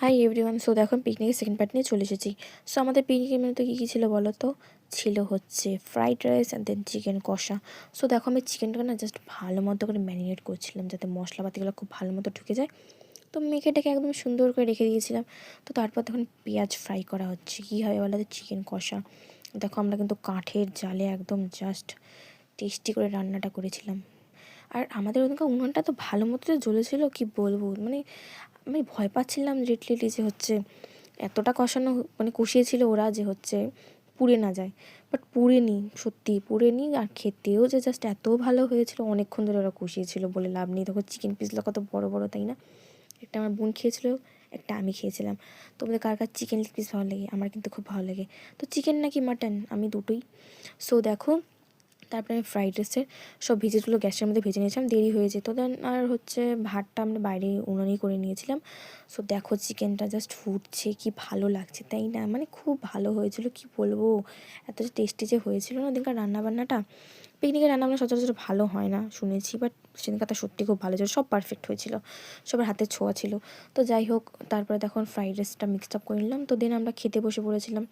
Hi everyone. So দেখো পিকনিকের second part নিয়ে চলে এসেছি। সো আমাদের পিকনিকের মেনুতে কী কী ছিল বলো তো? ছিল হচ্ছে fried rice and then chicken কষা। সো দেখো আমি চিকেনটাকে না জাস্ট ভালো মতো করে ম্যারিনেট করছিলাম যাতে মশলাপাতিগুলো খুব ভালো মতো ঢুকে যায়। তো মেখেটাকে একদম সুন্দর করে রেখে দিয়েছিলাম। তো তারপর তখন পেঁয়াজ ফ্রাই করা হচ্ছে। কী হবে বলো তো? চিকেন কষা। দেখো আমরা কিন্তু কাঠের জালে একদম জাস্ট টেস্টি করে রান্নাটা করেছিলাম। আর আমাদের ওখানকার উনুনটা তো ভালো মতো জ্বলেছিল, কি বলবো, মানে আমি ভয় পাচ্ছিলাম লিটলি যে হচ্ছে এতটা কষানো মানে কষিয়েছিল ওরা যে হচ্ছে পুড়ে না যায়। বাট পুড়েনি, সত্যি পুড়েনি। আর খেতেও যে জাস্ট এত ভালো হয়েছিল, অনেকক্ষণ ধরে ওরা কষিয়েছিল বলে লাভ নেই। তখন চিকেন পিসগুলো কত বড় বড়, তাই না? একটা আমার বোন খেয়েছিল, একটা আমি খেয়েছিলাম। তোমাদের কার কার চিকেন লেগ পিস ভালো লাগে? আমার কিন্তু খুব ভালো লাগে। তো চিকেন নাকি মাটন, আমি দুটোই। সো দেখো তারপরে আমি ফ্রাইড রাইসের সব ভেজিগুলো গ্যাসের মধ্যে ভেজে নিয়েছিলাম, দেরি হয়ে যেত। দেন আর হচ্ছে ভাতটা আমরা বাইরে উনুনেই করে নিয়েছিলাম। সো দেখো চিকেনটা জাস্ট ফুটছে, কি ভালো লাগছে, তাই না? মানে খুব ভালো হয়েছিল, কি বলবো, এত যে টেস্টি যে হয়েছিল না ওদিনকার রান্নাবান্নাটা। পিকনিকের রান্নাবান্না সচরাচর ভালো হয় না শুনেছি, বাট সেদিনকারটা সত্যি খুব ভালো ছিল, সব পারফেক্ট হয়েছিল, সবার হাতের ছোঁয়া ছিল। তো যাই হোক, তারপরে দেখো ফ্রাইড রাইসটা মিক্সড আপ করে নিলাম। তো দেন আমরা খেতে বসে পড়েছিলাম।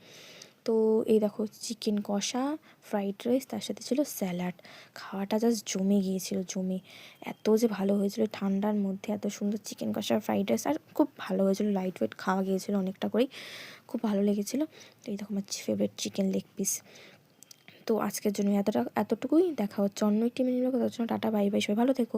তো এই দেখো চিকেন কষা, ফ্রাইড রাইস, তার সাথে ছিল স্যালাড। খাওয়াটা জাস্ট জমে গিয়েছিল, জমে এত যে ভালো হয়েছিল। ঠান্ডার মধ্যে এত সুন্দর চিকেন কষা, ফ্রাইড রাইস, আর খুব ভালো হয়েছিল। লাইট ওয়েট খাওয়া গিয়েছিলো অনেকটা করেই, খুব ভালো লেগেছিলো। তো এই দেখো আমার ফেভারিট চিকেন লেগ পিস। তো আজকের জন্য এতটুকুই। দেখা হচ্ছে অন্য একটি মেনু। ততক্ষণ টাটা, বাই বাই, সবাই ভালো থেকো।